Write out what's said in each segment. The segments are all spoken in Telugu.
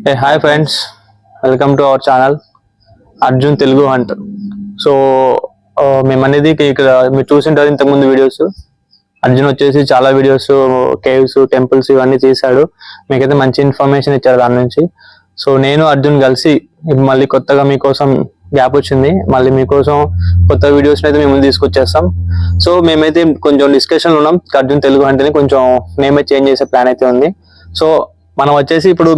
Hey, hi friends, welcome to our channel Arjun Telugu hunt. So మేము అనేది ఇక్కడ మీరు చూసింటారు ఇంతకుముందు వీడియోస్. అర్జున్ వచ్చేసి చాలా వీడియోస్ కేవ్స్ టెంపుల్స్ ఇవన్నీ తీశాడు. మీకైతే మంచి ఇన్ఫర్మేషన్ ఇచ్చారు దాని నుంచి. సో నేను అర్జున్ కలిసి మళ్ళీ కొత్తగా మీకోసం గ్యాప్ వచ్చింది, మళ్ళీ మీకోసం కొత్త వీడియోస్ అయితే మేము ముందు తీసుకొచ్చేస్తాం. సో మేమైతే కొంచెం డిస్కషన్లో ఉన్నాం, అర్జున్ తెలుగు హంట్ అని కొంచెం నేమే చేంజ్ చేసే ప్లాన్ అయితే ఉంది. సో మనం వచ్చేసి ఇప్పుడు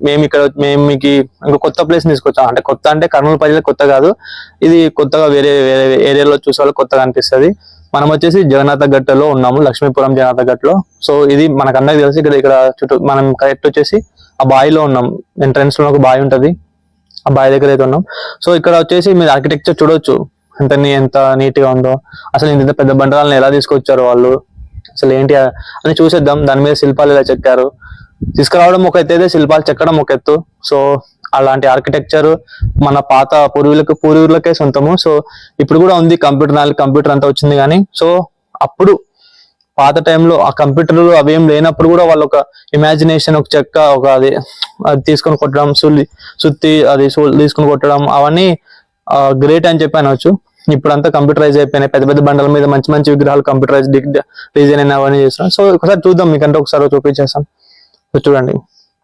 మేము మీకు ఇంకో కొత్త ప్లేస్ తీసుకొచ్చాం. అంటే కొత్త అంటే కర్నూలు ప్రజలకు కొత్త కాదు, ఇది కొత్తగా వేరే వేరే ఏరియాలో చూసే వాళ్ళు కొత్తగా అనిపిస్తుంది. మనం వచ్చేసి జగన్నాథ గట్టలో ఉన్నాము, లక్ష్మీపురం జగన్నాథ గట్టలో. సో ఇది మనకందరికి తెలిసి ఇక్కడ చుట్టూ మనం కరెక్ట్ వచ్చేసి ఆ బావిలో ఉన్నాం. ఎంట్రన్స్ లో ఒక బావి ఉంటది, ఆ బావి దగ్గర అయితే ఉన్నాం. సో ఇక్కడ వచ్చేసి మీరు ఆర్కిటెక్చర్ చూడొచ్చు ఎంత నీట్ గా ఉందో. అసలు ఇంత పెద్ద బండరాలను ఎలా తీసుకొచ్చారు వాళ్ళు, అసలు ఏంటి అని చూసేద్దాం. దాని మీద శిల్పాలు ఎలా చెక్కారు, తీసుకురావడం ఒక ఎత్తు అయితే శిల్పాలు చెక్కడం ఒక ఎత్తు. సో అలాంటి ఆర్కిటెక్చర్ మన పాత పూర్వీకులకే సొంతము. సో ఇప్పుడు కూడా ఉంది, కంప్యూటర్ అంతా వచ్చింది కానీ. సో అప్పుడు పాత టైంలో ఆ కంప్యూటర్లు అవేం లేనప్పుడు కూడా వాళ్ళు ఒక ఇమాజినేషన్, ఒక చెక్క, ఒక అది తీసుకొని కొట్టడం, సుత్తి అది తీసుకొని కొట్టడం, అవన్నీ గ్రేట్ అని చెప్పి అనవచ్చు. ఇప్పుడు అంతా కంప్యూటరైజ్ అయిపోయినాయి, పెద్ద పెద్ద బండల మీద మంచి మంచి విగ్రహాలు కంప్యూటరైజ్ డిజైన్ అయినా అవన్నీ చేస్తాం. సో ఒకసారి చూద్దాం, మీకంటే ఒకసారి చూపించేస్తాం. చూడండి,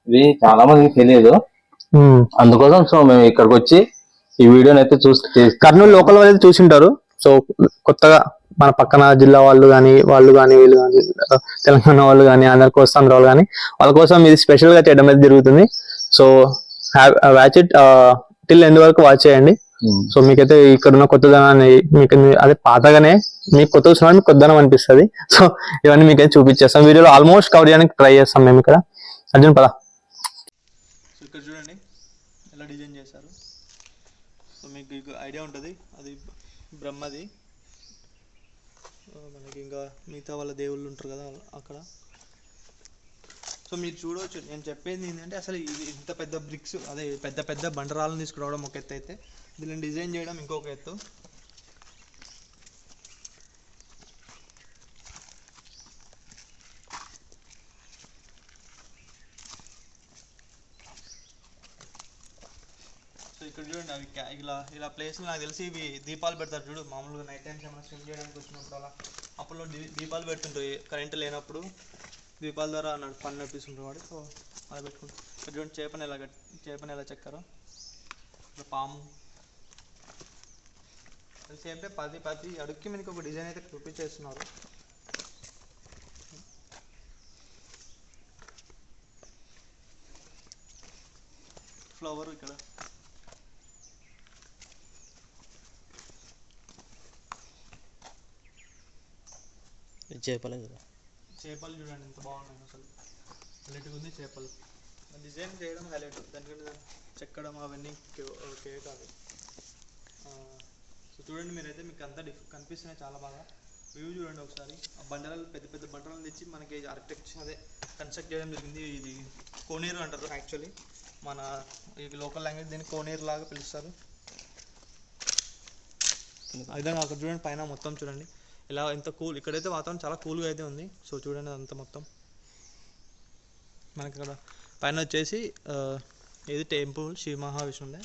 ఇది చాలా మందికి తెలియదు, అందుకోసం సో మేము ఇక్కడికి వచ్చి ఈ వీడియోని అయితే కర్నూలు లోకల్ వాళ్ళు అయితే చూసింటారు. సో కొత్తగా మన పక్కన జిల్లా వాళ్ళు కానీ వీళ్ళు కానీ తెలంగాణ వాళ్ళు కానీ ఆంధ్ర కోస్తాంధ్ర వాళ్ళు కానీ వాళ్ళ కోసం ఇది స్పెషల్ గా చేయడం అయితే జరుగుతుంది. So watch it till end వరకు వాచ్ చేయండి. సో మీకైతే ఇక్కడ ఉన్న కొత్తదనాన్ని మీకు అదే పాతగానే మీకు కొత్త చూసిన మీకు కొత్తదనం అనిపిస్తుంది. సో ఇవన్నీ మీకైతే చూపించేస్తాం, వీడియోలో ఆల్మోస్ట్ కవర్ చేయడానికి ట్రై చేస్తాం మేము. ఇక్కడ అర్జున్ పద. సో ఇక్కడ చూడండి ఎలా డిజైన్ చేశారు. సో మీకు ఐడియా ఉంటుంది, అది బ్రహ్మది. మనకి ఇంకా మిగతా వాళ్ళ దేవుళ్ళు ఉంటారు కదా అక్కడ. సో మీరు చూడవచ్చు, నేను చెప్పేది ఏంటంటే అసలు ఇది ఇంత పెద్ద బ్రిక్స్, అదే పెద్ద పెద్ద బండరాలను తీసుకురావడం ఒక ఎత్తు అయితే దీన్ని డిజైన్ చేయడం ఇంకొక ఎత్తు. సో ఇక్కడ చూడండి, అవి ఇలా ప్లేస్లో నాకు తెలిసి ఇవి దీపాలు పెడతారు చూడు, మామూలుగా నైట్ టైమ్స్ ఏమైనా స్విమ్ చేయడానికి వచ్చినప్పుడు అలా అప్పుడు దీపాలు పెడుతుంటాయి, కరెంట్ లేనప్పుడు దీపాల ద్వారా పని నడిపిస్తుంటారు వాడు. సో అలా పెట్టుకుంటారు. ఇక్కడ చూడండి చేపని ఎలా చెక్కారో, పాము సేమ్ టైం 10 అడుగుకి మనకి ఒక డిజైన్ అయితే చూపించేస్తున్నారు. ఫ్లవర్ ఇక్కడ చేపలే కదా, చేపలు చూడండి ఎంత బాగున్నాయి, అసలు హైలైట్గా ఉంది. చేపలు డిజైన్ చేయడం హైలైట్, దానికంటే చెక్కడం అవన్నీ ఓకే కాదు. సో చూడండి మీరైతే మీకు అంతా కనిపిస్తున్నాయి చాలా బాగా. వ్యూ చూడండి ఒకసారి. ఆ బండరాలు పెద్ద పెద్ద బండరాలు తెచ్చి మనకి ఆర్కిటెక్చర్ అదే కన్స్ట్రక్ట్ చేయడం జరిగింది. ఇది కోనేరు అంటారు యాక్చువల్లీ, మన ఈ లోకల్ లాంగ్వేజ్ దీన్ని కోనేరు లాగా పిలుస్తారు. అదే అక్కడ చూడండి పైన మొత్తం చూడండి ఇలా ఎంత కూల్, ఇక్కడైతే వాతావరణం చాలా కూల్గా అయితే ఉంది. సో చూడండి అదంతా మొత్తం మనకి ఇక్కడ పైన వచ్చేసి ఇది టెంపుల్ శ్రీ మహావిష్ణువుదే,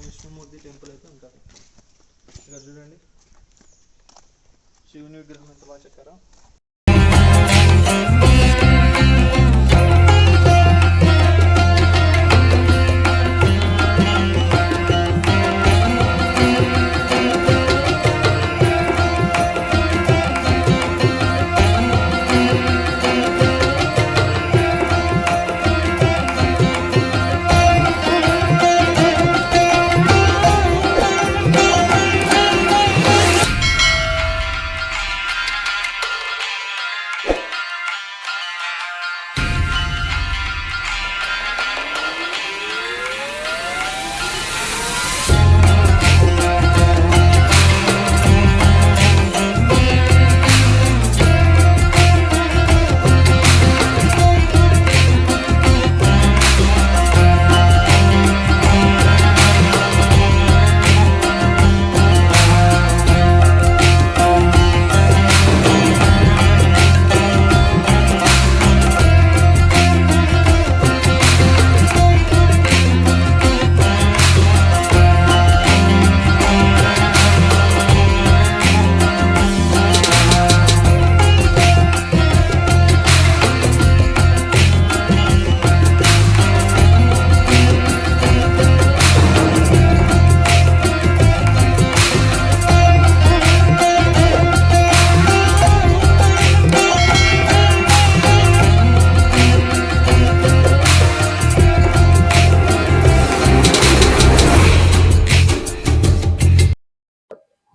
విష్ణుమూర్తి టెంపుల్ అయితే ఉంటారు. ఇక్కడ చూడండి శివుని విగ్రహం ఎంత బాగా చెక్కారో.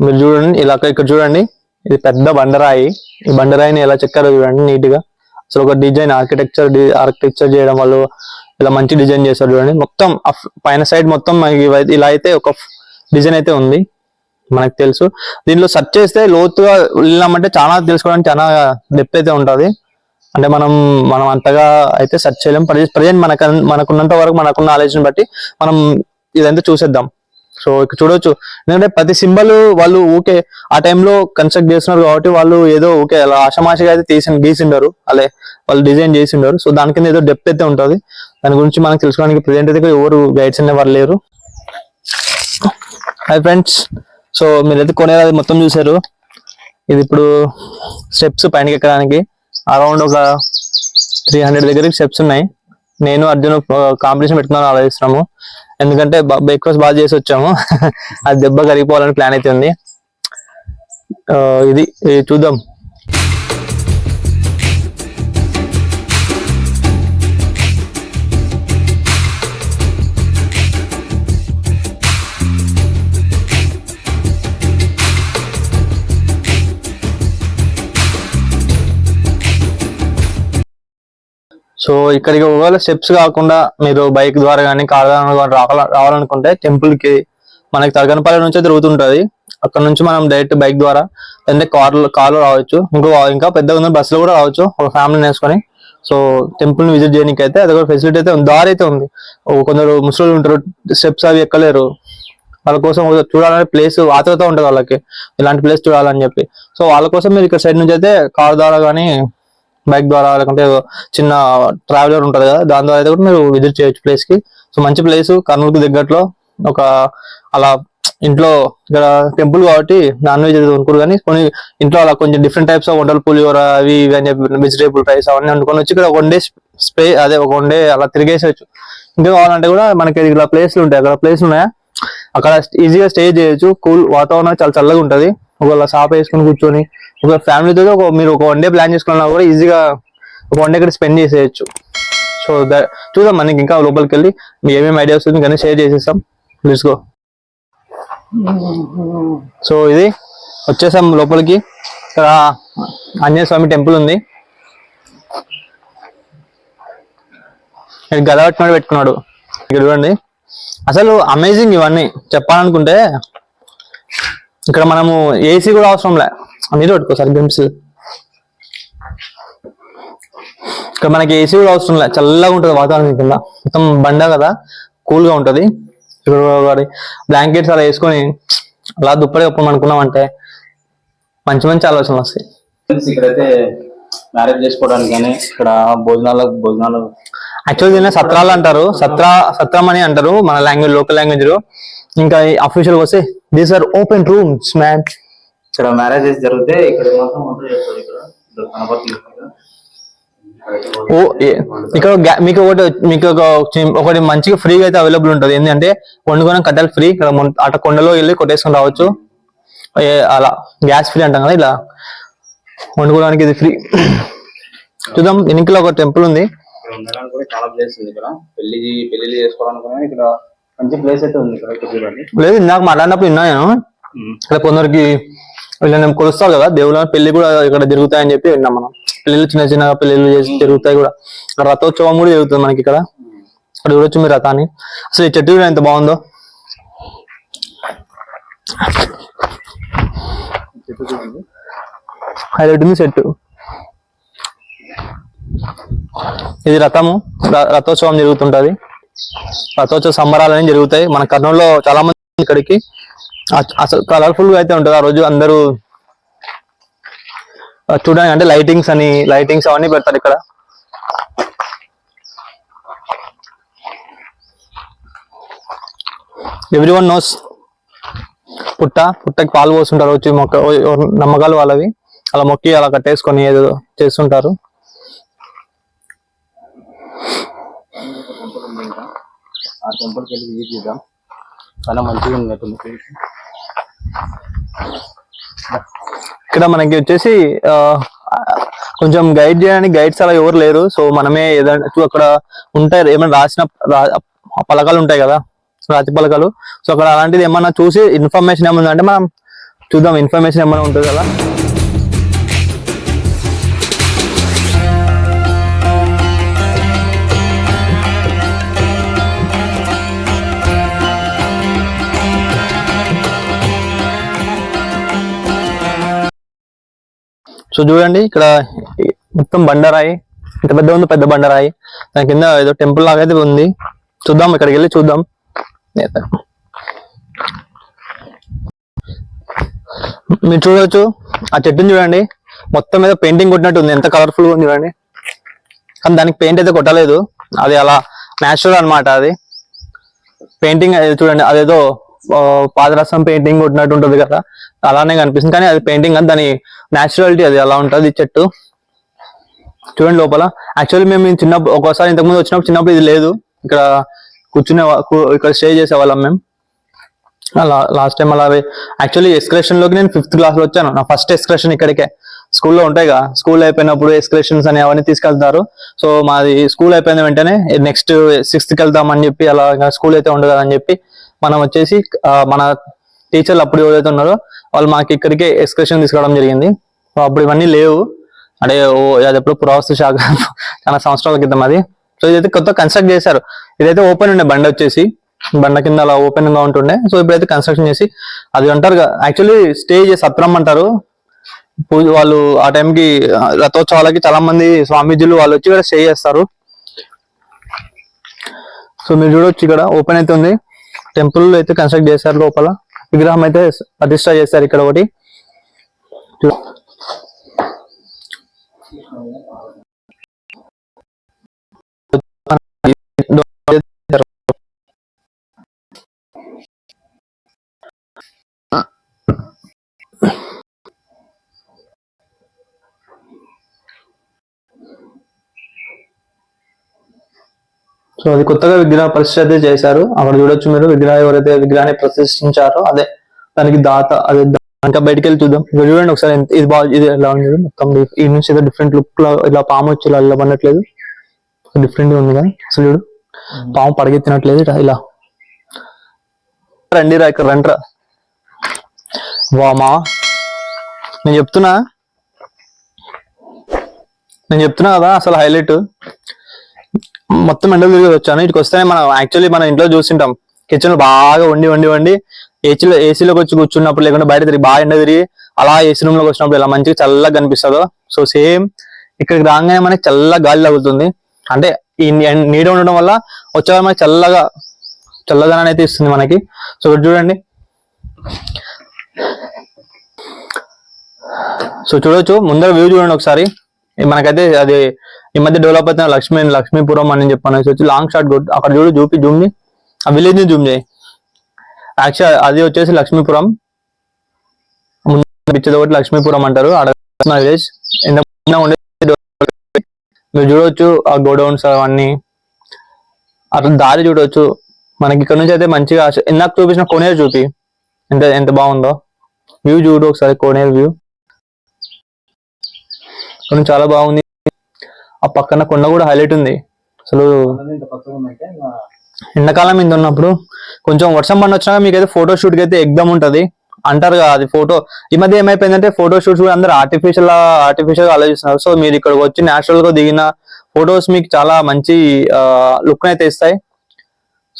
మీరు చూడండి ఇలా ఇక్కడ చూడండి, ఇది పెద్ద బండరాయి. ఈ బండరాయిని ఎలా చెక్కారో చూడండి నీట్ గా. అసలు ఒక డిజైన్ ఆర్కిటెక్చర్ చేయడం వాళ్ళు ఇలా మంచి డిజైన్ చేస్తారు చూడండి. మొత్తం పైన సైడ్ మొత్తం ఇలా అయితే ఒక డిజైన్ అయితే ఉంది మనకు తెలుసు. దీనిలో సెర్చ్ చేస్తే లోతుగా వెళ్ళామంటే చాలా తెలుసుకోవడానికి చాలా డెప్త్ అయితే ఉంటుంది. అంటే మనం అంతగా అయితే సెర్చ్ చేయలేం. ప్రజెంట్ మనకున్నంత వరకు మనకున్న నాలెడ్జ్ని బట్టి మనం ఇదంతా చూసేద్దాం. సో ఇక్కడ చూడొచ్చు, ఎందుకంటే ప్రతి సింబల్ వాళ్ళు ఊకే ఆ టైంలో కన్స్ట్రక్ట్ చేస్తున్నారు కాబట్టి వాళ్ళు ఏదో ఊకే అలా ఆషమాషిగా అయితే గీసిండారు, అలా వాళ్ళు డిజైన్ చేసిండారు. సో దాని కింద ఏదో డెప్త్ అయితే ఉంటుంది. దాని గురించి మనకు తెలుసుకోవడానికి ప్రెజెంట్ అయితే ఎవరు గైడ్స్ అనే వాళ్ళు లేరు. హాయ్ ఫ్రెండ్స్, సో మీరైతే కొనేది మొత్తం చూసారు. ఇది ఇప్పుడు స్టెప్స్ పైనకి ఎక్కడానికి అరౌండ్ ఒక 300 దగ్గరికి స్టెప్స్ ఉన్నాయి. నేను అర్జున్ కాంపిటీషన్ పెట్టుకున్నాను ఆలోచిస్తున్నాము, ఎందుకంటే బ్రేక్ఫాస్ట్ బాగా చేసి వచ్చాము. అది దెబ్బ కరిగిపోవాలని ప్లాన్ అయితే ఉంది. ఇది చూద్దాం. సో ఇక్కడికి ఒకవేళ స్టెప్స్ కాకుండా మీరు బైక్ ద్వారా కానీ కార్ ద్వారా రావాలనుకుంటే టెంపుల్ కి మనకి తరగనపల్లి నుంచి తిరుగుతుంటది. అక్కడ నుంచి మనం డైరెక్ట్ బైక్ ద్వారా అంటే కార్లో రావచ్చు. ఇంకా పెద్దగా ఉన్న బస్సులో కూడా రావచ్చు ఒక ఫ్యామిలీని వేసుకొని. సో టెంపుల్ ని విజిట్ చేయడానికి అయితే అది కూడా ఫెసిలిటీ అయితే ఉంది, దారి అయితే ఉంది. కొందరు ముసలి ఉంటారు, స్టెప్స్ అవి ఎక్కలేరు, వాళ్ళ కోసం చూడాలనే ప్లేస్ ఆతృత ఉంటుంది వాళ్ళకి, ఇలాంటి ప్లేస్ చూడాలని చెప్పి. సో వాళ్ళ కోసం మీరు ఇక్కడ సైడ్ నుంచి అయితే కార్ ద్వారా కానీ బైక్ ద్వారా లేకుంటే చిన్న ట్రావెలర్ ఉంటది కదా, దాని ద్వారా అయితే కూడా మీరు విజిట్ చేయొచ్చు ప్లేస్ కి. సో మంచి ప్లేస్, కర్నూలుకి దగ్గరలో ఒక అలా ఇంట్లో ఇక్కడ టెంపుల్ కాబట్టి నాన్ వెజ్ అయితే కొనుక్కోరు, కానీ కొన్ని ఇంట్లో అలా కొంచెం డిఫరెంట్ టైప్స్ ఆఫ్ వంటలు, పులిహోర అవి ఇవి అని చెప్పి వెజిటేబుల్ రైస్ అవన్నీ వండుకొని వచ్చి ఇక్కడ వన్ డే అలా తిరిగేసేయచ్చు. ఇంకా కావాలంటే కూడా మనకి ఇలా ప్లేస్లు ఉంటాయి, అక్కడ ప్లేస్లు ఉన్నాయా అక్కడ ఈజీగా స్టే చేయొచ్చు. కూల్ వాతావరణం చాలా చల్లగా ఉంటది. ఒకవేళ షాప్ వేసుకొని కూర్చొని ఒక ఫ్యామిలీతో మీరు ఒక వన్ డే ప్లాన్ చేసుకున్నా కూడా ఈజీగా ఒక వన్ డే ఇక్కడ స్పెండ్ చేసేయచ్చు. సో చూద్దాం, మనకి ఇంకా లోపలికి వెళ్ళి మీ ఏమేమి ఐడియాస్ ఉంది కానీ షేర్ చేసేస్తాం. Let's go. సో ఇది వచ్చేసాం లోపలికి. ఇక్కడ ఆంజనేయ స్వామి టెంపుల్ ఉంది. గద పెట్టుకున్నాడు ఇక్కడ చూడండి. అసలు అమేజింగ్ ఇవన్నీ చెప్పాలనుకుంటే. ఇక్కడ మనము ఏసీ కూడా అవసరం లే, మీరు పెట్టుకోసారి గేమ్స్. ఇక్కడ మనకి ఏసీ కూడా అవసరం లే, చల్లగా ఉంటుంది వాతావరణం కింద. మొత్తం బండ కదా, కూల్ గా ఉంటది. ఇక్కడ బ్లాంకెట్స్ అలా వేసుకొని అలా దుప్పటి కప్పం అనుకున్నామంటే మంచి మంచి ఆలోచనలు వస్తాయి. ఇక్కడైతే మ్యారేజ్ చేసుకోవడానికి కానీ ఇక్కడ భోజనాలు యాక్చువల్ దీన్ని సత్రాలు అంటారు, సత్రం అని అంటారు మన లాంగ్వేజ్, లోకల్ లాంగ్వేజ్ లో. ఇంకా అఫీషియల్ వస్తే these are open rooms man. ఇక్కడ మ్యారేజెస్ జరిగితే ఇక్కడ మీకు ఒకటి మంచిగా ఫ్రీగా అయితే అవైలబుల్ ఉంటుంది. ఏంటంటే వండుకోవడం కట్టెలు ఫ్రీ. ఇక్కడ అటు కొండలో వెళ్ళి కొట్టేసుకొని రావచ్చు. అలా గ్యాస్ ఫ్రీ అంటాం కదా, ఇలా వండుకోవడానికి ఇది ఫ్రీ. చూద్దాం. వెనుకలో ఒక టెంపుల్ ఉంది. ఉండడానికి కూడా చాలా ప్లేస్ ఉంది. ఇక్కడ పెళ్లి చేసుకోవాలనుకున్నా ఇక్కడ మంచి ప్లేస్ అయితే ఉంది. ఇక్కడ చూడండి. లేదు, ఇందాక మాట్లాడినప్పుడు విన్నా నేను. ఇక్కడ కొందరికి వీళ్ళని కొలుస్తారు కదా దేవుళ్ళ పెళ్లి కూడా ఇక్కడ జరుగుతాయని చెప్పి విన్నాం మనం. పెళ్లిళ్ళు చిన్న పెళ్లిళ్ళు చేసి జరుగుతాయి కూడా. రథోత్సవం కూడా జరుగుతుంది మనకి ఇక్కడ. ఇక్కడ చూడొచ్చు మీరు రథాన్ని. అసలు ఈ చెట్టు ఎంత బాగుందో. హైలైట్ ఉంది చెట్టు. ఇది రథోత్సవం జరుగుతుంటది. రథోత్సవ సంబరాలు జరుగుతాయి మన కర్నూలులో. చాలా మంది ఇక్కడికి అసలు కలర్ఫుల్ గా అయితే ఉంటది ఆ రోజు. అందరూ చూడడానికి అంటే లైటింగ్స్ అవన్నీ పెడతారు ఇక్కడ. ఎవ్రీవన్ నోస్ పుట్టకి పాలు పోస్తుంటారు వచ్చి నమ్మకాలు వాళ్ళవి. అలా మొక్కి అలా కట్టేసుకొని ఏదో చేస్తుంటారు. ఆ టెంపుల్కి వెళ్ళి విజిట్ చేద్దాం. చాలా మంచిగా ఉంది. ఇక్కడ మనకి వచ్చేసి కొంచెం గైడ్ చేయడానికి గైడ్స్ అలా ఎవరు లేరు. సో మనమే ఏదైనా అక్కడ ఉంటాయి, ఏమైనా రాసిన పలకలు ఉంటాయి కదా, రాతి పలకలు. సో అక్కడ అలాంటిది ఏమన్నా చూసి ఇన్ఫర్మేషన్ ఏముందంటే మనం చూద్దాం ఇన్ఫర్మేషన్ ఏమైనా ఉంటుంది కదా. సో చూడండి ఇక్కడ మొత్తం బండరాయి, ఇంత పెద్ద ఉంది, పెద్ద బండరాయి. దాని కింద ఏదో టెంపుల్ లాగా అయితే ఉంది. చూద్దాం, ఇక్కడికి వెళ్ళి చూద్దాం. మీరు చూడవచ్చు ఆ చెట్టుని చూడండి, మొత్తం మీద పెయింటింగ్ కొట్టినట్టు ఉంది. ఎంత కలర్ఫుల్ గా ఉంది చూడండి. కానీ దానికి పెయింట్ అయితే కొట్టలేదు, అది అలా న్యాచురల్ అన్నమాట. అది పెయింటింగ్ చూడండి, అదేదో పాదరసం పెయింటింగ్ కొట్టినట్టు ఉంటుంది కదా, అలానే కనిపిస్తుంది. కానీ అది పెయింటింగ్ అని, దాని న్యాచురాలిటీ అది అలా ఉంటుంది. చెట్టు చూడండి లోపల. యాక్చువల్లీ మేము చిన్నప్పుడు ఒకసారి ఇంతకుముందు వచ్చినప్పుడు, చిన్నప్పుడు ఇది లేదు. ఇక్కడ ఇక్కడ స్టే చేసేవాళ్ళం మేము. లాస్ట్ టైం అలా యాక్చువల్లీ ఎక్స్కర్షన్ లోకి నేను 5th క్లాస్ లో వచ్చాను. నా ఫస్ట్ ఎక్స్కర్షన్ ఇక్కడికే. స్కూల్లో ఉంటాయిగా, స్కూల్ అయిపోయినప్పుడు ఎక్స్కర్షన్స్ అని అవన్నీ తీసుకెళ్తారు. సో మాది స్కూల్ అయిపోయిన వెంటనే నెక్స్ట్ 6th వెళ్తామని చెప్పి, అలా స్కూల్ అయితే ఉండదు అని చెప్పి మనం వచ్చేసి మన టీచర్లు అప్పుడు ఎవరైతే ఉన్నారో వాళ్ళు మాకు ఇక్కడికే ఎక్స్కర్షన్ తీసుకోవడం జరిగింది. సో అప్పుడు ఇవన్నీ లేవు, అంటే అది ఎప్పుడు పురావస్తు శాఖ చాలా సంవత్సరాల క్రితం అది. సో ఇదైతే కొత్త కన్స్ట్రక్ట్ చేశారు. ఇదైతే ఓపెన్ ఉండే బండ వచ్చేసి, బండ కింద అలా ఓపెన్ గా ఉంటుండే. సో ఇప్పుడైతే కన్స్ట్రక్షన్ చేసి అది అంటారు యాక్చువల్లీ స్టేజ్ సత్రం అంటారు. వాళ్ళు ఆ టైంకి రథోత్సవాలకి చాలా మంది స్వామీజీలు వాళ్ళు వచ్చి ఇక్కడ స్టే చేస్తారు. సో మీరు చూడొచ్చు ఇక్కడ ఓపెన్ అయితే ఉంది. టెంపుల్ అయితే కన్స్ట్రక్ట్ చేశారు. లోపల విగ్రహం అయితే ప్రతిష్ట చేశారు ఇక్కడ ఒకటి. సో అది కొత్తగా విగ్రహ ప్రతిష్ఠ చేశారు. అక్కడ చూడొచ్చు మీరు, విగ్రహం ఎవరైతే విగ్రహాన్ని ప్రతిష్ఠించారో అదే దానికి దాత. అదే ఇంకా బయటకు వెళ్ళి చూద్దాం. ఇక్కడ చూడండి ఒకసారి, ఇది బాగా, ఇది ఎలా ఉంది మొత్తం. ఈ నుంచి ఏదో డిఫరెంట్ లుక్ లో ఇలా పాము వచ్చి ఇలా పడినట్లేదు, డిఫరెంట్ గా ఉంది కదా. అసలు చూడు, పాము పడగెత్తినట్లేదు ఇలా. రండి రా, ఇక్కడ రండి రా. వామా, నేను చెప్తున్నా కదా, అసలు హైలైట్. మొత్తం ఎండలు తిరిగి వచ్చాను. ఇటుకు వస్తేనే మనం యాక్చువల్లీ మన ఇంట్లో చూస్తుంటాం, కిచెన్ లో బాగా వండి ఏసీలోకి వచ్చి కూర్చున్నప్పుడు, లేకుంటే బయట తిరిగి బాగా ఎండ తిరిగి అలా ఏసీ రూమ్ లోకి వచ్చినప్పుడు ఇలా మంచిగా చల్లగా కనిపిస్తుందో, సో సేమ్ ఇక్కడికి రాగానే మనకి చల్లగా గాలి తగులుతుంది. అంటే ఈ నీడ ఉండడం వల్ల వచ్చేవాళ్ళు మనకి చల్లదనాన్ని అయితే ఇస్తుంది మనకి. సో ఇక్కడ చూడండి, సో చూడొచ్చు ముందర వ్యూ చూడండి ఒకసారి. మనకైతే అది ఈ మధ్య డెవలప్ అవుతున్న లక్ష్మీపురం అని చెప్పాను. వచ్చి లాంగ్ షాట్ కొట్టు, అక్కడ చూడు, జూమ్ ని, ఆ విలేజ్ ని జూమ్ చేయి. యాక్చువల్ అది వచ్చేసి లక్ష్మీపురం, పిచ్చేది ఒకటి లక్ష్మీపురం అంటారు. విలేజ్ మీరు చూడవచ్చు, ఆ గోడౌన్స్ అవన్నీ. అట్లా దారి చూడవచ్చు మనకి ఇక్కడ నుంచి. అయితే మంచిగా ఇందాక చూపించిన కోనేరు చూపి, ఎంత బాగుందో వ్యూ చూడు ఒకసారి. కోనేరు వ్యూ చాలా బాగుంది. ఆ పక్కన కొండ కూడా హైలైట్ ఉంది. అసలు ఎండాకాలం మీద ఉన్నప్పుడు కొంచెం వర్షం పడి వచ్చినా మీకైతే ఫోటో షూట్ కి అయితే ఎగ్దమ్ ఉంటది అంటారు కదా. అది ఫోటో ఈ మధ్య ఏమైపోయిందంటే ఫోటో షూట్స్ కూడా అందరూ ఆర్టిఫిషియల్ గా ఆలోచిస్తున్నారు. సో మీరు ఇక్కడ వచ్చి నేచురల్ గా దిగిన ఫొటోస్ మీకు చాలా మంచి లుక్ అయితే ఇస్తాయి.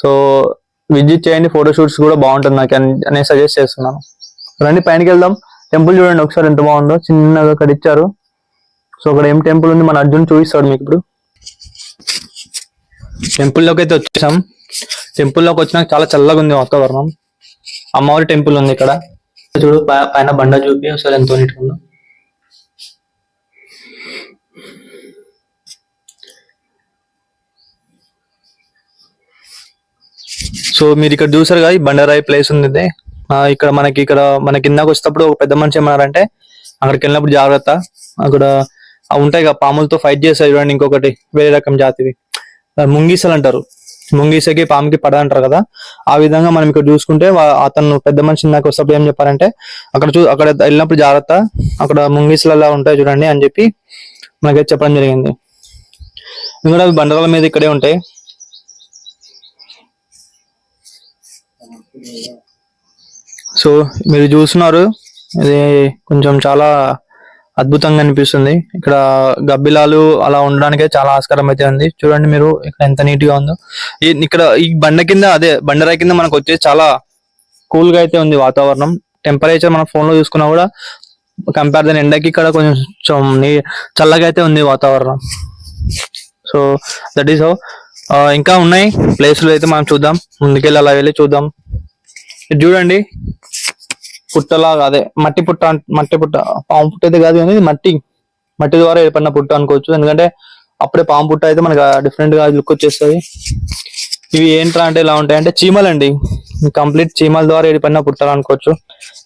సో విజిట్ చేయండి, ఫోటో షూట్స్ కూడా బాగుంటుంది నాకు నేను సజెస్ట్ చేస్తున్నాను. రండి పైనకి వెళ్దాం. టెంపుల్ చూడండి ఒకసారి ఎంత బాగుందో, చిన్నగా కడిచ్చారు. సో అక్కడ ఏం టెంపుల్ ఉంది, మన అర్జున్ చూపిస్తాడు మీకు ఇప్పుడు. టెంపుల్లోకి అయితే వచ్చేసాం. టెంపుల్లోకి వచ్చినాక చాలా చల్లగా ఉంది వాతావరణం. అమ్మవారి టెంపుల్ ఉంది ఇక్కడ చూడు, పైన బండ చూపి ఒకసారి ఎంతో నీట్గా ఉందో. సో మీరు ఇక్కడ చూసారు కదా, ఈ బండరాయి ప్లేస్ ఉంది. ఇక్కడ మన కిందకి వచ్చేటప్పుడు ఒక పెద్ద మనిషి ఏమన్నారంటే, అక్కడికి వెళ్ళినప్పుడు జాగ్రత్త, అక్కడ ఉంటాయి కదా పాములతో ఫైట్ చేస్తారు చూడండి. ఇంకొకటి వేరే రకం జాతివి ముంగీసలు అంటారు. ముంగీసకి పాముకి పడదంటారు కదా, ఆ విధంగా మనం ఇక్కడ చూసుకుంటే అతను పెద్ద మనిషి నాకు వస్తప్పుడు ఏం చెప్పారంటే, అక్కడ వెళ్ళినప్పుడు జాగ్రత్త, అక్కడ ముంగీసలు అలా ఉంటాయి చూడండి అని చెప్పి మనకైతే చెప్పడం జరిగింది. ఇంకా అవి బండరాల మీద ఇక్కడే ఉంటాయి. సో మీరు చూస్తున్నారు ఇది కొంచెం చాలా అద్భుతంగా అనిపిస్తుంది. ఇక్కడ గబ్బిలాలు అలా ఉండడానికే చాలా ఆస్కారం అయితే ఉంది. చూడండి మీరు ఇక్కడ ఎంత నీట్ గా ఉందో. ఇక్కడ ఈ బండ కింద అదే బండరాయి కింద మనకు వచ్చేసి చాలా కూల్ గా అయితే ఉంది వాతావరణం. టెంపరేచర్ మన ఫోన్ లో చూసుకున్నా కూడా కంపేర్ దాని ఎండకి ఇక్కడ కొంచెం చల్లగా అయితే ఉంది వాతావరణం. So that is how. ఇంకా ఉన్నాయి ప్లేసులు అయితే మనం చూద్దాం, ముందుకెళ్ళి అలా వెళ్ళి చూద్దాం. ఇది చూడండి పుట్టలాగా, అదే మట్టి పుట్ట, మట్టి పుట్ట, పాము పుట్ట అయితే కాదు కానీ ఇది మట్టి ద్వారా ఏర్పడిన పుట్ట అనుకోవచ్చు. ఎందుకంటే అప్పుడే పాము పుట్ట అయితే మనకు డిఫరెంట్ గా లుక్ వచ్చేస్తుంది. ఇవి ఏంట్రా అంటే ఇలా ఉంటాయంటే చీమలండి, కంప్లీట్ చీమల ద్వారా ఏర్పడిన పుట్టలు అనుకోవచ్చు.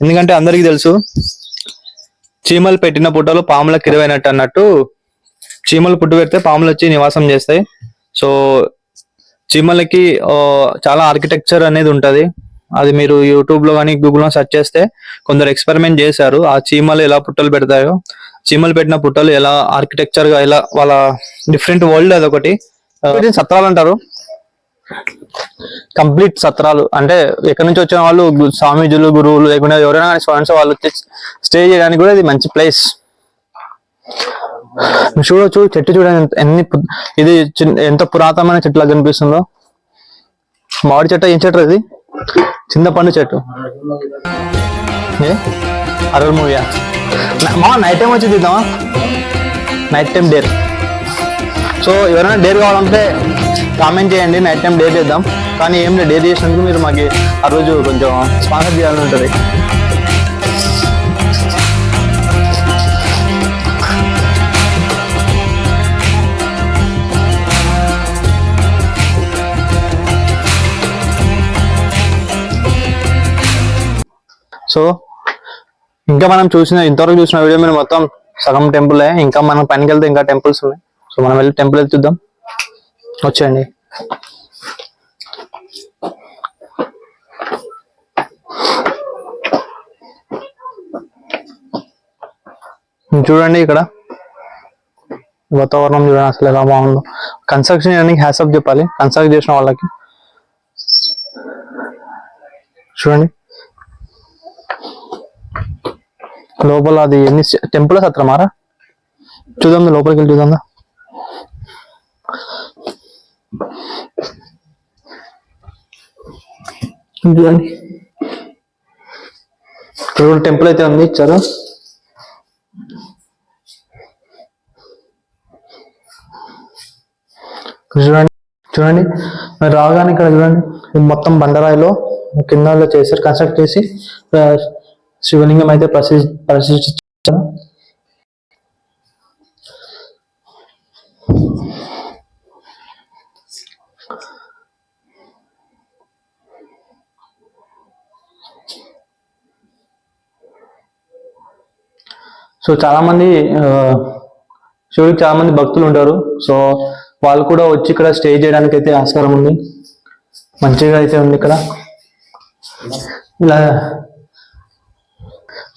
ఎందుకంటే అందరికీ తెలుసు చీమలు పెట్టిన పుట్టలు పాములకు ఇరవైనట్టు అన్నట్టు, చీమలు పుట్టు పెడితే పాములు వచ్చి నివాసం చేస్తాయి. సో చీమలకి చాలా ఆర్కిటెక్చర్ అనేది ఉంటది. అది మీరు యూట్యూబ్ లో కానీ గూగుల్ లో సెర్చ్ చేస్తే కొందరు ఎక్స్పెరిమెంట్ చేశారు. ఆ చీమలు ఎలా పుట్టలు పెడతాయో, చీమలు పెట్టిన పుట్టలు ఎలా ఆర్కిటెక్చర్ గా, ఎలా వాళ్ళ డిఫరెంట్ వరల్డ్ అదొకటి. సత్రాలు అంటారు, కంప్లీట్ సత్రాలు. అంటే ఎక్కడి నుంచి వచ్చిన వాళ్ళు స్వామీజులు, గురువులు లేకుండా ఎవరైనా కానీ స్టూడెంట్స్ వాళ్ళు స్టే చేయడానికి కూడా ఇది మంచి ప్లేస్. చూడొచ్చు చెట్టు చూడండి ఇది ఎంత పురాతనమైన చెట్టు లాగా కనిపిస్తుందో. మామిడి చెట్టు, ఏం చెట్టు ఇది? చింతపండు చెట్టు. అరవై మూవీయా? మా నైట్ టైం వచ్చి తీద్దామా? Night time dare. సో ఎవరైనా డేర్ కావాలంటే కామెంట్ చేయండి, నైట్ టైం డేర్ చేద్దాం. కానీ ఏం లేదు, డేర్ చేసినందుకు మీరు మాకు ఆ రోజు కొంచెం స్పాన్సర్ చేయాలని ఉంటుంది. సో ఇంకా మనం ఇంతవరకు చూసిన వీడియో మీరు మొత్తం సగం టెంపులే. ఇంకా మనం పైనకి వెళ్తే ఇంకా టెంపుల్స్ ఉన్నాయి. సో మనం వెళ్ళి టెంపుల్ వెళ్ళి చూద్దాం, వచ్చేయండి. చూడండి ఇక్కడ వాతావరణం చూడండి అసలు ఎలా బాగుందో. కన్స్ట్రక్షన్ చేయడానికి హ్యాట్స్ ఆఫ్ చెప్పాలి కన్స్ట్రక్ట్ చేసిన వాళ్ళకి. చూడండి లోపల అది ఎన్ని టెంపుల్ సత్రమారా, చూద్దాం లోపలికి వెళ్ళి చూద్దాం. చూడండి ఇక్కడ కూడా టెంపుల్ అయితే ఉంది, ఇచ్చారు. చూడండి మరి రాగానే ఇక్కడ చూడండి మొత్తం బండరాయిలో కింద చేశారు, కన్స్ట్రక్ట్ చేసి శివలింగం అయితే ప్రతిష్ఠించారు. సో చాలా మంది శివుడికి చాలా మంది భక్తులు ఉంటారు. సో వాళ్ళు కూడా వచ్చి ఇక్కడ స్టే చేయడానికి అయితే ఆస్కారం ఉంది, మంచిగా అయితే ఉంది ఇక్కడ ఇలా.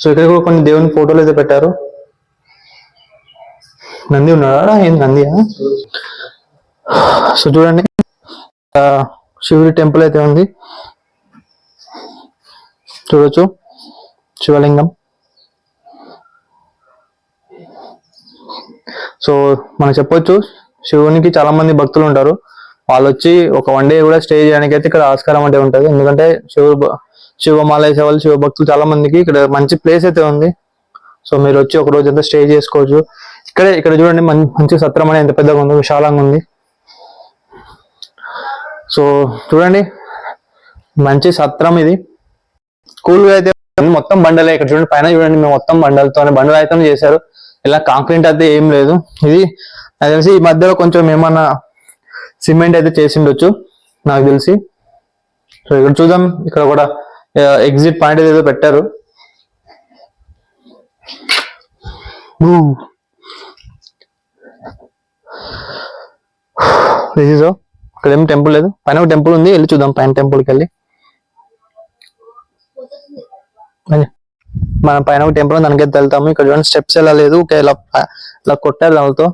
సో ఇక్కడ కూడా కొన్ని దేవుని ఫోటోలు అయితే పెట్టారు. నంది ఉన్నాడా? ఏం నందియా? సో చూడండి శివుడి టెంపుల్ అయితే ఉంది, చూడొచ్చు శివలింగం. సో మనం చెప్పొచ్చు శివునికి చాలా మంది భక్తులు ఉంటారు. వాళ్ళు వచ్చి ఒక 1 డే కూడా స్టే చేయడానికి అయితే ఇక్కడ ఆస్కారం అంటే ఉంటుంది. ఎందుకంటే శివమాల వేసే వాళ్ళు, శివ భక్తులు చాలా మందికి ఇక్కడ మంచి ప్లేస్ అయితే ఉంది. సో మీరు వచ్చి ఒక రోజు అంతా స్టే చేసుకోవచ్చు. ఇక్కడ చూడండి మంచి సత్రం అనేది ఎంత పెద్దగా ఉందో, విశాలంగా ఉంది. సో చూడండి మంచి సత్రం ఇది, కూల్గా అయితే మొత్తం బండలే. ఇక్కడ చూడండి పైన చూడండి మేము మొత్తం బండలు అయితే చేశారు. ఇలా కాంక్రీట్ అయితే ఏం లేదు. ఇది నాకు తెలిసి ఈ మధ్యలో కొంచెం ఏమన్నా సిమెంట్ అయితే చేసిండొచ్చు నాకు తెలిసి. సో ఇక్కడ చూద్దాం, ఇక్కడ కూడా ఎగ్జిట్ పాయింట్ ఏదో పెట్టారు. ఇక్కడ ఏం టెంపుల్ లేదు, పైన ఒక టెంపుల్ ఉంది, వెళ్ళి చూద్దాం పైన టెంపుల్కి వెళ్ళి. మనం పైన ఒక టెంపుల్ దానికైతే వెళ్తాము. ఇక్కడ చూడండి స్టెప్స్ ఎలా లేదు, ఇలా కొట్టారు దానితో.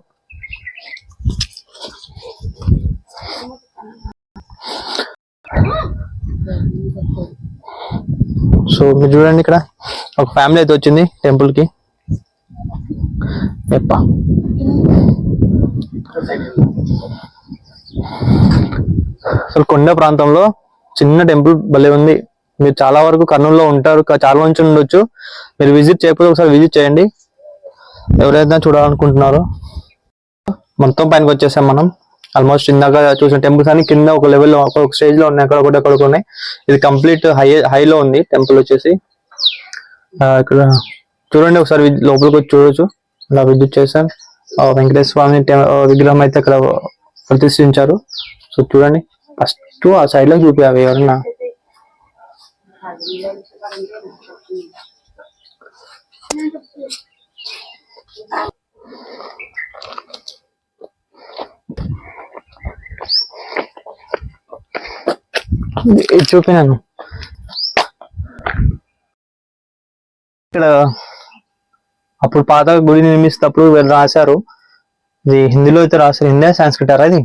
సో మీరు చూడండి ఇక్కడ ఒక ఫ్యామిలీ అయితే వచ్చింది టెంపుల్ కి. అసలు కొండ ప్రాంతంలో చిన్న టెంపుల్ భలే ఉంది. మీరు చాలా వరకు కర్నూలులో ఉంటారు, చాలా నుంచి ఉండొచ్చు. మీరు విజిట్ చేయకపోతే ఒకసారి విజిట్ చేయండి ఎవరైనా చూడాలనుకుంటున్నారో. మొత్తం పైనకి వచ్చేసాం మనం. ఆల్మోస్ట్ ఇందాక చూసిన టెంపుల్స్ అన్ని కింద ఒక లెవెల్లో ఒక స్టేజ్ లో ఉన్నాయి, అక్కడ ఉన్నాయి. ఇది కంప్లీట్ హైలో ఉంది టెంపుల్ వచ్చేసి. ఇక్కడ చూడండి ఒకసారి లోపలికి వచ్చి చూడొచ్చు. అలా విజిట్ చేశాం. వెంకటేశ్వర స్వామి విగ్రహం అయితే అక్కడ ప్రతిష్ఠించారు. సో చూడండి, ఫస్ట్ ఆ సైడ్ లో చూపించారు ఎవరన్నా. చూపినాను ఇక్కడ. అప్పుడు పాత గుడి నిర్మిస్తప్పుడు రాశారు, ఇది హిందీలో అయితే రాశారు. హిందీ సాంస్క్రిట్ అది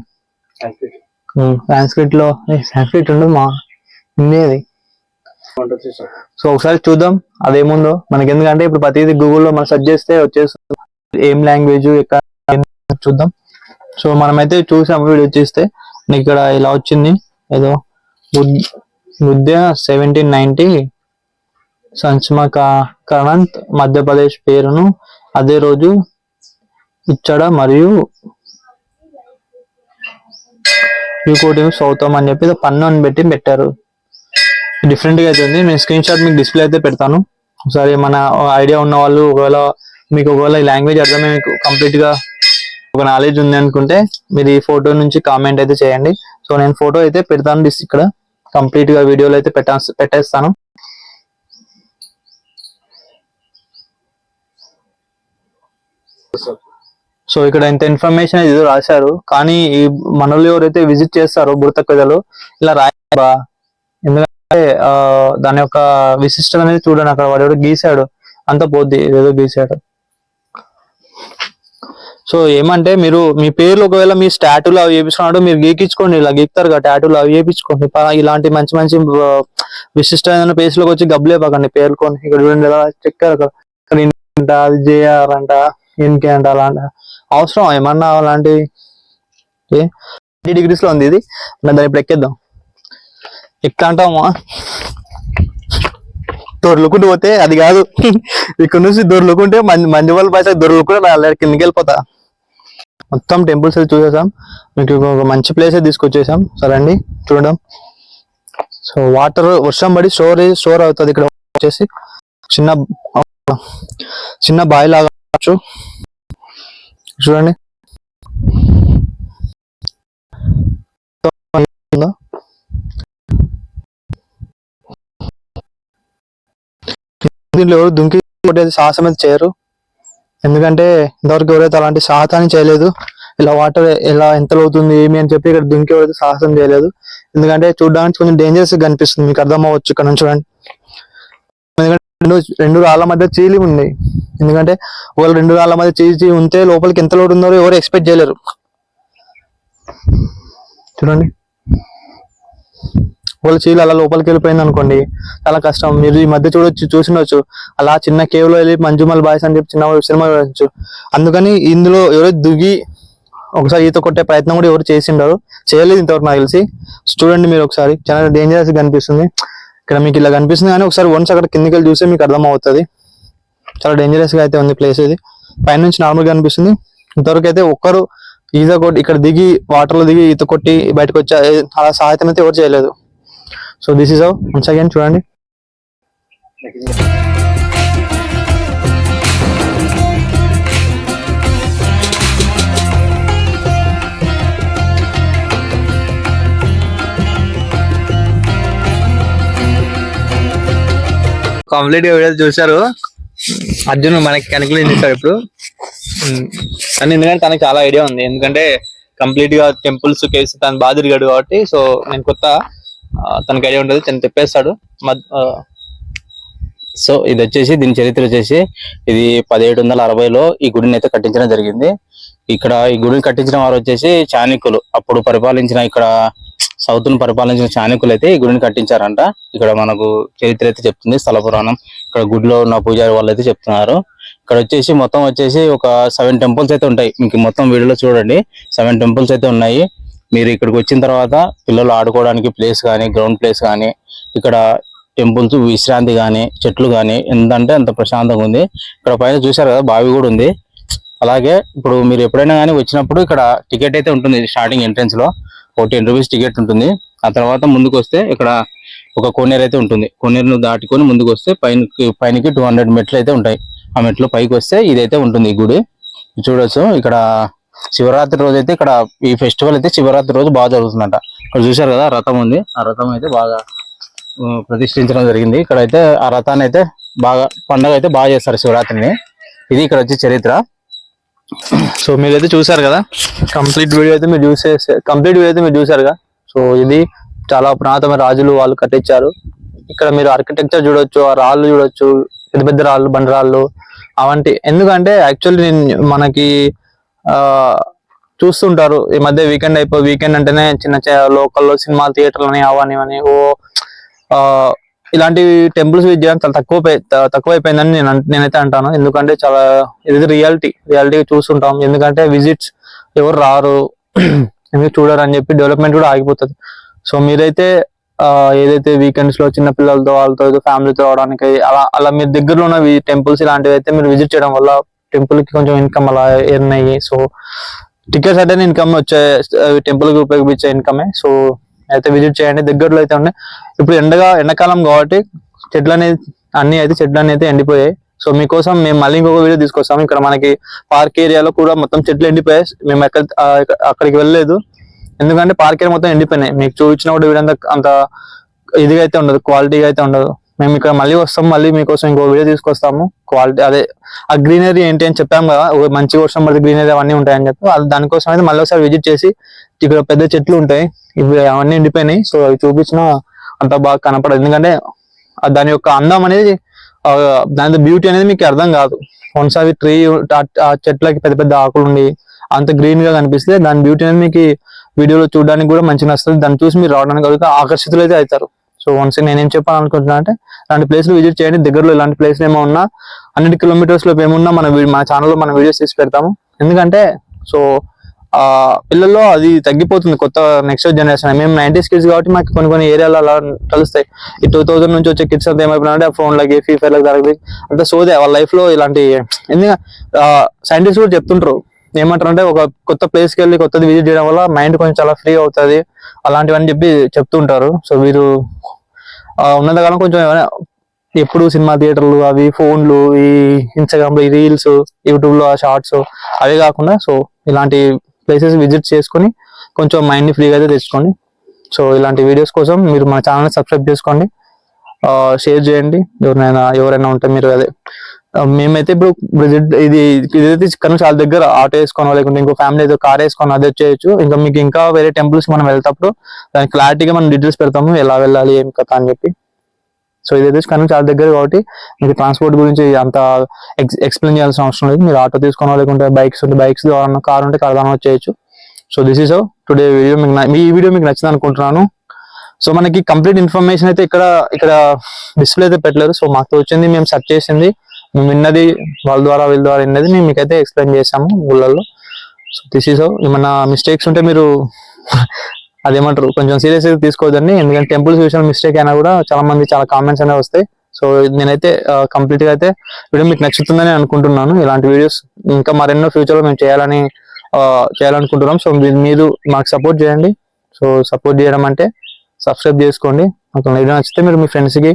సాంస్క్రిట్ లో, సాంస్క్రిట్ ఉండదు మా హిందీ అది. సో ఒకసారి చూద్దాం అదేముందో మనకి, ఎందుకంటే ఇప్పుడు ప్రతిదీ గూగుల్లో మనం సెర్చ్ చేస్తే వచ్చేస్తుంది ఏం లాంగ్వేజ్ ఎక్కడ చూద్దాం. సో మనమైతే చూసాం వీడియో చేస్తే. ఇక్కడ ఇలా వచ్చింది ఏదో బుద్ధ 1790 సంస్మరణాంత్ మధ్యప్రదేశ్ పేరును అదే రోజు ఇచ్చడ మరియు యూకోటి సౌతం అని చెప్పి పన్ను అని పెట్టారు. డిఫరెంట్ గా అయితే ఉంది. నేను స్క్రీన్ షాట్ మీకు డిస్ప్లే అయితే పెడతాను. ఒకసారి మన ఐడియా ఉన్న వాళ్ళు, ఒకవేళ ఈ లాంగ్వేజ్ అర్థమే మీకు కంప్లీట్ గా ఒక నాలెడ్జ్ ఉంది అనుకుంటే మీరు ఈ ఫోటో నుంచి కామెంట్ అయితే చేయండి. సో నేను ఫోటో అయితే పెడతాను ఇక్కడ, కంప్లీట్ గా వీడియోలో అయితే పెట్టేస్తాను. సో ఇక్కడ ఇంత ఇన్ఫర్మేషన్ ఏదో రాశారు, కానీ ఈ మనలో ఎవరైతే విజిట్ చేస్తారో బుడతకథలు ఇలా రాయబా. ఎందుకంటే దాని యొక్క విశిష్టత అనేది చూడండి. అక్కడ వాడు ఎవడో గీసాడు, అంత పోద్ది ఏదో గీసాడు. సో ఏమంటే మీరు మీ పేర్లు ఒకవేళ మీ స్టాటూలు అవి వేయించుకున్నాడు మీరు గీకించుకోండి, ఇలా గీకుతారు కదా టాటూలు అవి వేయించుకోండి. ఇలాంటి మంచి మంచి విశిష్టమైన ప్లేస్ లోకి వచ్చి గబ్బులేపాకండి పేర్కొని. ఇక్కడ చూడండి ఎలా చెక్కారు, అక్కడ అది జేఆర్ అంట, ఎన్కే అంట, అలాంటి అవసరం ఏమన్నా అలాంటివి. 80 degrees లో ఉంది ఇది. దాన్ని ఇప్పుడు ఎక్కేద్దాం. ఎక్కా అంటామా దొర్లుకుంటూ పోతే అది కాదు, ఇక్కడ నుంచి దొర్లుకుంటే మంజువాళ్ళ పైసా దొర్లుకుంటే కిందకి వెళ్ళిపోతా. మొత్తం టెంపుల్స్ అయితే చూసేసాం, మీకు ఒక మంచి ప్లేస్ అయితే తీసుకొచ్చేసాం. సరే అండి చూడడం. సో వాటర్ వర్షం పడి స్టోర్ అవుతుంది. ఇక్కడ వచ్చేసి చిన్న బావి లాగా చూడండి. దీంట్లో ఎవరు దుంకి సాహసం అయితే చేయరు, ఎందుకంటే ఇంతవరకు ఎవరైతే అలాంటి సాహసాన్ని చేయలేదు. ఇలా వాటర్ ఎలా ఎంత అవుతుంది ఏమి అని చెప్పి ఇక్కడ దుంకి ఎవరైతే సాహసం చేయలేదు. ఎందుకంటే చూడడానికి కొంచెం డేంజరస్ గా కనిపిస్తుంది, మీకు అర్థం అవ్వచ్చు ఇక్కడ నుంచి చూడండి. ఎందుకంటే రెండు రాళ్ళ మధ్య చీలి ఉంది. ఎందుకంటే ఒకవేళ రెండు రాళ్ళ మధ్య చీలి ఉంటే లోపలికి ఎంత లోటు ఉందో ఎవరు ఎక్స్పెక్ట్ చేయలేరు. చూడండి, ఒకవేళ చీలి అలా లోపలికి వెళ్ళిపోయింది అనుకోండి చాలా కష్టం. మీరు ఈ మధ్య చూసినవచ్చు అలా చిన్న కేవ్ లో వెళ్ళి మంజుమల్ బాయ్స్ అని చెప్పి చిన్న సినిమా చూడవచ్చు. అందుకని ఇందులో ఎవరైతే దిగి ఒకసారి ఈత కొట్టే ప్రయత్నం కూడా ఎవరు చేసిండారు, చేయలేదు ఇంతవరకు నాకు తెలిసి. చూడండి మీరు ఒకసారి, చాలా డేంజరస్ గా కనిపిస్తుంది. ఇక్కడ మీకు ఇలా కనిపిస్తుంది, కానీ ఒకసారి వన్స్ అక్కడ కిందికి వెళ్ళి చూస్తే మీకు అర్థం అవుతుంది. చాలా డేంజరస్ గా అయితే ఉంది ప్లేస్ ఇది. పైనుంచి నార్మల్ గా కనిపిస్తుంది. ఇంతవరకు అయితే ఒక్కరు ఈత కొట్టి ఇక్కడ దిగి వాటర్ లో దిగి ఈత కొట్టి బయటకు వచ్చే అలా సహాయం అయితే ఎవరు చేయలేదు. So this is how once again చూడండి. కంప్లీట్ గా వీడియోలు చూశారు. అర్జున్ మనకి కనుక్లూజన్ ఇస్తాడు ఇప్పుడు. కానీ ఎందుకంటే తనకి చాలా ఐడియా ఉంది, ఎందుకంటే కంప్లీట్ గా టెంపుల్స్ కేసు తను బాగా తిరిగాడు కాబట్టి. సో నేను కొత్త తనకి ఐడియా ఉంటుంది, తను చెప్పేస్తాడు. సో ఇది వచ్చేసి దీని చరిత్ర వచ్చేసి ఇది 1760లో ఈ గుడిని అయితే కట్టించడం జరిగింది. ఇక్కడ ఈ గుడిని కట్టించిన వారు వచ్చేసి చాణక్యులు అప్పుడు పరిపాలించిన ఇక్కడ సౌత్ ను పరిపాలించిన చాణక్యులు అయితే ఈ గుడిని కట్టించారంట. ఇక్కడ మనకు చరిత్ర అయితే చెప్తుంది, స్థల పురాణం. ఇక్కడ గుడిలో ఉన్న పూజారి వాళ్ళు అయితే చెప్తున్నారు. ఇక్కడ వచ్చేసి మొత్తం వచ్చేసి ఒక 7 టెంపుల్స్ అయితే ఉంటాయి. మీకు మొత్తం వీడియోలో చూడండి 7 టెంపుల్స్ అయితే ఉన్నాయి. మీరు ఇక్కడికి వచ్చిన తర్వాత పిల్లలు ఆడుకోవడానికి ప్లేస్ కానీ, గ్రౌండ్ ప్లేస్ కానీ, ఇక్కడ టెంపుల్స్ విశ్రాంతి కానీ, చెట్లు కానీ ఎంతంటే అంత ప్రశాంతంగా ఉంది. ఇక్కడ పైన చూశారు కదా బావి కూడా ఉంది. అలాగే ఇప్పుడు మీరు ఎప్పుడైనా కానీ వచ్చినప్పుడు ఇక్కడ టికెట్ అయితే ఉంటుంది. స్టార్టింగ్ ఎంట్రన్స్ లో 14 రూపీస్ టికెట్ ఉంటుంది. ఆ తర్వాత ముందుకు వస్తే ఇక్కడ ఒక కోనేరు అయితే ఉంటుంది. కోనేరును దాటుకొని ముందుకు వస్తే పైనకి 200 మెట్లు అయితే ఉంటాయి. ఆ మెట్లు పైకి వస్తే ఇదైతే ఉంటుంది ఈ గుడి. చూడొచ్చు ఇక్కడ శివరాత్రి రోజు అయితే ఇక్కడ ఈ ఫెస్టివల్ అయితే శివరాత్రి రోజు బాగా జరుగుతుందంట. ఇక్కడ చూశారు కదా రథం ఉంది. ఆ రథం అయితే బాగా ప్రతిష్ఠించడం జరిగింది. ఇక్కడ అయితే ఆ రథాన్ని అయితే బాగా పండగ అయితే బాగా చేస్తారు శివరాత్రిని. ఇది ఇక్కడ వచ్చే చరిత్ర. సో మీరైతే చూసారు కదా, కంప్లీట్ వీడియో అయితే మీరు చూసారుగా. సో ఇది చాలా పురాతన రాజులు వాళ్ళు కట్టించారు. ఇక్కడ మీరు ఆర్కిటెక్చర్ చూడొచ్చు, ఆ రాళ్ళు చూడొచ్చు, పెద్ద పెద్ద రాళ్ళు, బండరాళ్ళు అవంటి. ఎందుకంటే యాక్చువల్లీ మనకి చూస్తుంటారు ఈ మధ్య వీకెండ్ అంటేనే చిన్న లోకల్లో సినిమా థియేటర్లు అని అవని ఇలాంటి టెంపుల్స్ విజిట్ చేయడం చాలా తక్కువైపోయిందని నేనైతే అంటాను. ఎందుకంటే చాలా ఇది రియాలిటీ చూస్తుంటాం. ఎందుకంటే విజిట్స్ ఎవరు రారు, ఎందుకు చూడరు అని చెప్పి డెవలప్మెంట్ కూడా ఆగిపోతుంది. సో మీరైతే ఏదైతే వీకెండ్స్ లో చిన్న పిల్లలతో వాళ్ళతో ఫ్యామిలీతో రావడానికి అలా మీరు దగ్గరలో ఉన్న టెంపుల్స్ ఇలాంటివి అయితే మీరు విజిట్ చేయడం వల్ల టెంపుల్ కి కొంచెం ఇన్కమ్ అలా ఎర్న్ అయ్యి, సో టికెట్స్ అంటే ఇన్కమ్ వచ్చే టెంపుల్ కి ఉపయోగించే ఇన్కమే. సో అయితే విజిట్ చేయండి, దగ్గరలో అయితే ఉన్నాయి. ఇప్పుడు ఎండాకాలం కాబట్టి చెట్లు అనేది ఎండిపోయాయి. సో మీకోసం మేము మళ్ళీ ఇంకొక వీడియో తీసుకొస్తాము. ఇక్కడ మనకి పార్క్ ఏరియాలో కూడా మొత్తం చెట్లు ఎండిపోయాయి. మేము అక్కడికి వెళ్ళలేదు, ఎందుకంటే పార్క్ ఏరియా మొత్తం ఎండిపోయినాయి. మీకు చూపించిన కూడా వీడియో అంత ఇదిగా అయితే ఉండదు, క్వాలిటీగా అయితే ఉండదు. మేము ఇక్కడ మళ్ళీ వస్తాము, మళ్ళీ మీకోసం ఇంకో వీడియో తీసుకొస్తాము. క్వాలిటీ అదే ఆ గ్రీనరీ ఏంటి అని చెప్పాము కదా, మంచి వర్షం పడితే గ్రీనరీ అవన్నీ ఉంటాయని చెప్పి దానికోసం అయితే మళ్ళీ ఒకసారి విజిట్ చేసి, ఇక్కడ పెద్ద చెట్లు ఉంటాయి, ఇవి అవన్నీ ఎండిపోయినాయి. సో అవి చూపించినా అంత బాగా కనపడదు. ఎందుకంటే దాని యొక్క అందం అనేది, దాని బ్యూటీ అనేది మీకు అర్థం కాదు. వన్స్ అవి ఆ చెట్లకి పెద్ద పెద్ద ఆకులు ఉండి అంత గ్రీన్ గా కనిపిస్తే దాని బ్యూటీ అనేది మీకు వీడియోలో చూడడానికి కూడా మంచిగా వస్తుంది. దాన్ని చూసి మీరు రావడానికి ఆకర్షితులు అయితే అవుతారు. సో వన్స్ నేనేం చెప్పాలనుకుంటున్నా అంటే, ఇలాంటి ప్లేస్లు విజిట్ చేయండి. దగ్గరలో ఇలాంటి ప్లేస్లు ఏమో ఉన్నా 100 కిలోమీటర్స్ లో ఏమున్నా మన ఛానల్లో మనం వీడియోస్ తీసి పెడతాము. ఎందుకంటే సో పిల్లల్లో అది తగ్గిపోతుంది, కొత్త నెక్స్ట్ జనరేషన్. మేము 90s కిడ్స్ కాబట్టి మాకు కొన్ని ఏరియాలో అలా కలుస్తాయి. ఈ 2000 నుంచి వచ్చే కిడ్స్ అంతా ఏమైపోయినా ఫోన్లకి ఫ్రీ ఫైర్ తరగతి అంతా సోదే వాళ్ళ లైఫ్ లో. ఇలాంటి ఎందుకంటే సైంటిస్ట్ కూడా చెప్తుంటారు, ఏమంటారు అంటే ఒక కొత్త ప్లేస్ కి వెళ్ళి కొత్తది విజిట్ చేయడం వల్ల మైండ్ కొంచెం చాలా ఫ్రీ అవుతుంది అలాంటివని చెప్పి చెప్తుంటారు. సో వీరు ఉన్నంతకాలం కొంచెం ఎప్పుడు సినిమా థియేటర్లు, అవి ఫోన్లు, ఈ ఇన్స్టాగ్రామ్ లో ఈ రీల్స్, యూట్యూబ్ లో షార్ట్స్ అవే కాకుండా సో ఇలాంటి ప్లేసెస్ విజిట్ చేసుకొని కొంచెం మైండ్ ని ఫ్రీగా అయితే తెచ్చుకోండి. సో ఇలాంటి వీడియోస్ కోసం మీరు మన ఛానల్ సబ్స్క్రైబ్ చేసుకోండి, షేర్ చేయండి. ఎవరైనా ఉంటే మీరు అదే మేమైతే ఇప్పుడు ఇదైతే కనుక చాలా దగ్గర ఆటో వేసుకోనో లేకుంటే ఇంకో ఫ్యామిలీ అయితే కార్ వేసుకోనో అదే వచ్చేయచ్చు. మీకు ఇంకా వేరే టెంపుల్స్ మనం వెళ్తాప్పుడు దానికి క్లారిటీగా మనం డీటెయిల్స్ పెడతాము, ఎలా వెళ్ళాలి ఏం కథ అని చెప్పి. సో ఇదైతే కనుక చాలా దగ్గర కాబట్టి మీకు ట్రాన్స్పోర్ట్ గురించి అంత ఎక్స్ప్లెయిన్ చేయాల్సిన అవసరం లేదు. మీరు ఆటో తీసుకోనో లేకుంటే బైక్స్ ద్వారా, కార్ ఉంటే కార్ ద్వారా వచ్చేయచ్చు. So this is today video. ఈ వీడియో మీకు నచ్చింది అనుకుంటున్నాను. సో మనకి కంప్లీట్ ఇన్ఫర్మేషన్ అయితే ఇక్కడ డిస్ప్లే అయితే పెట్టలేదు. సో మాకు వచ్చింది, మేము సెర్చ్ చేసింది, మేము విన్నది, వీళ్ళ ద్వారా విన్నది మేము మీకైతే ఎక్స్ప్లెయిన్ చేసాము ఊళ్ళల్లో. సో దిస్ ఈస్ ఏమన్నా మిస్టేక్స్ ఉంటే మీరు అదేమంటారు కొంచెం సీరియస్ గా తీసుకోవద్దండి. ఎందుకంటే టెంపుల్స్ విషయంలో మిస్టేక్ అయినా కూడా చాలా కామెంట్స్ అనేవి వస్తాయి. సో నేనైతే కంప్లీట్ గా అయితే వీడియో మీకు నచ్చుతుందని అనుకుంటున్నాను. ఇలాంటి వీడియోస్ ఇంకా మరెన్నో ఫ్యూచర్ లో మేము చేయాలనుకుంటున్నాం. సో మీరు మాకు సపోర్ట్ చేయండి. సో సపోర్ట్ చేయడం అంటే సబ్స్క్రైబ్ చేసుకోండి. మీకు వీడియో నచ్చితే మీరు మీ ఫ్రెండ్స్ కి,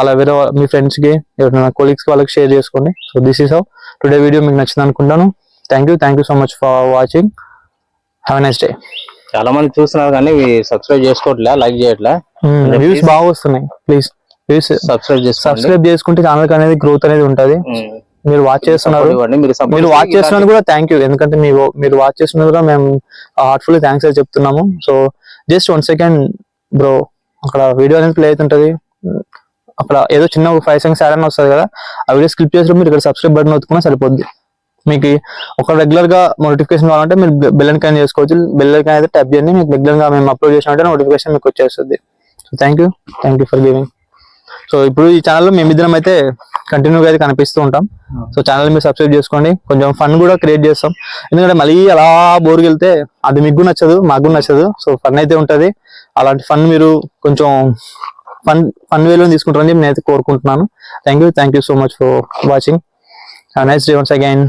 అలా వేరే మీ ఫ్రెండ్స్ కి, ఎవరైనా కొలీగ్స్ కి వాళ్ళకి షేర్ చేసుకోండి. So this is today video మీకు నచ్చింది అనుకుంటాను. Thank you so much for watching. Have a nice day. చాలా మంది చూస్తున్నారు కానీ సబ్స్క్రైబ్ చేసుకోవట్లే, లైక్ చేయట్లే. వ్యూస్ బాగా వస్తున్నాయి, ప్లీజ్ వ్యూస్ సబ్స్క్రైబ్ చేసుకుంటే ఛానల్ అనేది గ్రోత్ అనేది ఉంటది. మీరు వాచ్ చేస్తున్నారు, మీరు వాచ్ చేస్తున్నారు కూడా థ్యాంక్ యూ. ఎందుకంటే మీరు వాచ్ చేస్తున్నారు కూడా మేము హార్ట్ఫుల్లీ థ్యాంక్స్ అని చెప్తున్నాము. సో జస్ట్ 1 సెకండ్ బ్రో, అక్కడ వీడియో అనేది ప్లే అవుతుంటది, అక్కడ ఏదో చిన్న 5 సెకండ్స్ యాడ్ అని వస్తుంది కదా, ఆ వీడియో స్కిప్ చేసినప్పుడు మీరు ఇక్కడ సబ్స్క్రైబ్ బటన్ ఒత్తుకున్నా సరిపోద్ది. మీకు ఒక రెగ్యులర్ గా నోటిఫికేషన్ కావాలంటే మీరు బెల్ ఐకాన్ చేసుకోవచ్చు. బెల్ ఐకాన్ అయితే ట్యాప్ చేయండి, మీకు రెగ్యులర్ గా మేము అప్లోడ్ చేసినట్టే నోటిఫికేషన్ మీకు వచ్చేస్తుంది. So thank you for giving. So ఇప్పుడు ఈ ఛానల్లో మేమిద్దరం అయితే కంటిన్యూగా అయితే కనిపిస్తూ ఉంటాం. సో ఛానల్ మీరు సబ్స్క్రైబ్ చేసుకోండి. కొంచెం ఫన్ కూడా క్రియేట్ చేస్తాం, ఎందుకంటే మళ్ళీ అలా బోర్కి వెళ్తే అది మీకు నచ్చదు, మాకు నచ్చదు. సో ఫన్ అయితే ఉంటుంది. అలాంటి ఫన్ మీరు కొంచెం ఫన్ వేలో తీసుకుంటారని నేనైతే కోరుకుంటున్నాను. Thank you so much for watching. Nice day once again.